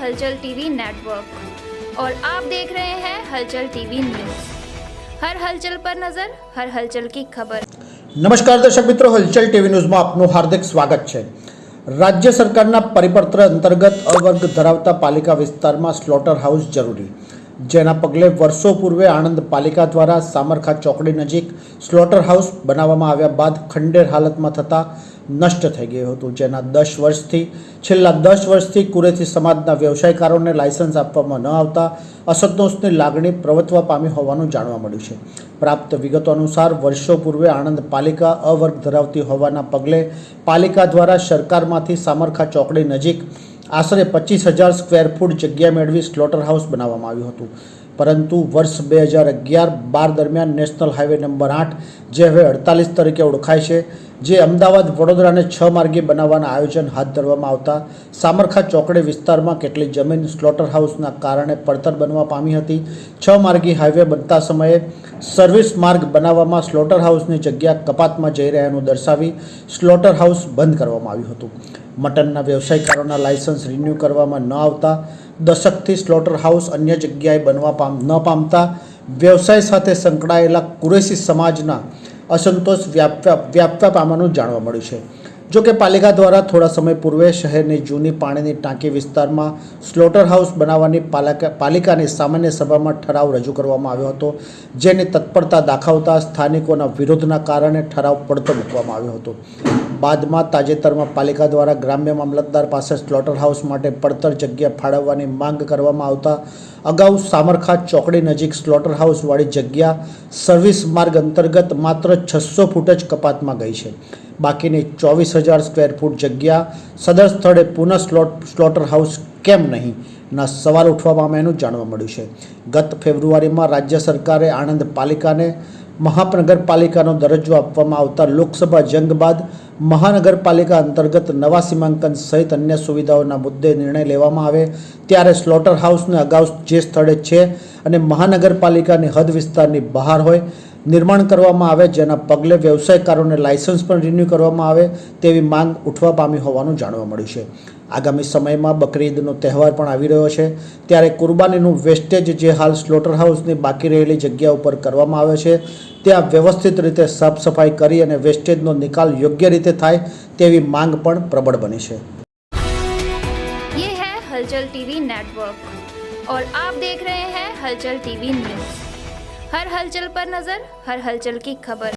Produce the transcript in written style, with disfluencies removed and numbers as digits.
हलचल TV network और आप देख रहे हैं हलचल टीवी न्यूज़। हर हलचल पर नजर, हर हलचल की खबर। नमस्कार दर्शक मित्रों, हलचल टीवी न्यूज़ में आपનું हार्दिक स्वागत है। राज्य सरकारना परिपत्र अंतर्गत अवर्ग धरावता पालिका विस्ताરમાં સ્લોટર હાઉસ જરૂરી, જેના પગલે વર્ષો પૂર્વે આણંદ પાલિકા દ્વારા સામરખા ચોકડી નજીક સ્લોટર હાઉસ બનાવવામાં આવ્યા બાદ ખંડેર હાલતમાં થતા નષ્ટ થઈ ગયું હતું, જેના છેલ્લા 10 વર્ષથી કુરેથી સમાજના વ્યવસાયકારોને લાયસન્સ આપવામાં ન આવતા અસંતોષની લાગણી પ્રવર્તવા પામી હોવાનું જાણવા મળ્યું છે। પ્રાપ્ત વિગતો અનુસાર વર્ષો પૂર્વે આણંદ પાલિકા અવર્ગ ધરાવતી હોવાના પગલે પાલિકા દ્વારા સરકારમાંથી સામરખા ચોકડી નજીક આશરે 25,000 સ્ક્વેર ફૂટ જગ્યા મેળવી સ્લોટર હાઉસ બનાવવામાં આવ્યું હતું, પરંતુ વર્ષ 2011-12 દરમિયાન નેશનલ હાઈવે નંબર 8, જે હવે 48 તરીકે ઓળખાય છે, જે અમદાવાદ વડોદરાને 6 માર્ગી બનાવવાના આયોજન હાથ ધરવામાં આવતા સામરખા ચોકડી વિસ્તારમાં કેટલી જમીન સ્લોટર હાઉસના કારણે પડતર બનવા પામી હતી। 6 માર્ગી હાઈવે બનતા સમયે સર્વિસ માર્ગ બનાવવામાં સ્લોટર હાઉસની જગ્યા કપાતમાં જઈ રહ્યાનું દર્શાવી સ્લોટર હાઉસ બંધ કરવામાં આવ્યું હતું। મટનના વ્યવસાયકારોના લાયસન્સ રિન્યૂ કરવામાં ન આવતા દશકથી સ્લોટર હાઉસ અન્ય જગ્યાએ બનવા ન પામતા વ્યવસાય સાથે સંકળાયેલા કુરેશી સમાજના असंतोष व्यापवा पामવાનું જાણવા મળ્યું છે। જો કે પાલિકા દ્વારા થોડા સમય પૂર્વે શહેરની જૂની પાણીની ટાંકી વિસ્તારમાં સ્લોટર હાઉસ બનાવવાની પાલિકાની સામાન્ય સભામાં ઠરાવ રજૂ કરવામાં આવ્યો હતો, જેની તત્પરતા દાખવતા સ્થાનિકોના વિરોધના કારણે ઠરાવ પડતો મૂકવામાં આવ્યો હતો। બાદમાં તાજેતરમાં પાલિકા દ્વારા ગ્રામ્ય મામલતદાર પાસે સ્લોટર હાઉસ માટે પડતર જગ્યા ફાળવવાની માંગ કરવામાં આવતા અગાઉ સામરખા ચોકડી નજીક સ્લોટર હાઉસવાળી જગ્યા સર્વિસ માર્ગ અંતર્ગત માત્ર 600 ફૂટ જ કપાતમાં ગઈ છે। બાકીની 24,000 સ્ક્વેર ફૂટ જગ્યા સદર સ્થળે પુનઃ સ્લોટર હાઉસ કેમ નહીં ના સવાલ ઉઠવા પામ્યાનું જાણવા મળ્યું છે। ગત ફેબ્રુઆરીમાં રાજ્ય સરકારે આણંદ પાલિકાને મહાનગરપાલિકાનો દરજ્જો આપવામાં આવતા લોકસભા જંગ બાદ મહાનગરપાલિકા અંતર્ગત નવા સીમાંકન સહિત અન્ય સુવિધાઓના મુદ્દે નિર્ણય લેવામાં આવે ત્યારે સ્લોટર હાઉસને અગાઉ જે સ્થળે છે અને મહાનગરપાલિકાની હદ વિસ્તારની બહાર હોય નિર્માણ કરવામાં આવે, જેના પગલે વ્યવસાયકારોને લાયસન્સ પણ રિન્યૂ કરવામાં આવે તેવી માંગ ઉઠવા પામી હોવાનું જાણવા મળ્યું છે। આગામી સમયમાં બકરી ઈદનો તહેવાર પણ આવી રહ્યો છે, ત્યારે કુરબાનીનું વેસ્ટેજ જે હાલ સ્લોટર હાઉસની બાકી રહેલી જગ્યા ઉપર કરવામાં આવે છે, ત્યાં વ્યવસ્થિત રીતે સાફ સફાઈ કરી અને વેસ્ટેજનો નિકાલ યોગ્ય રીતે થાય તેવી માંગ પણ પ્રબળ બની છે। ये है हलचल टीवी नेटवर्क और आप देख रहे हैं हलचल टीवी न्यूज़। हर हलचल पर नजर, हर हलचल की खबर।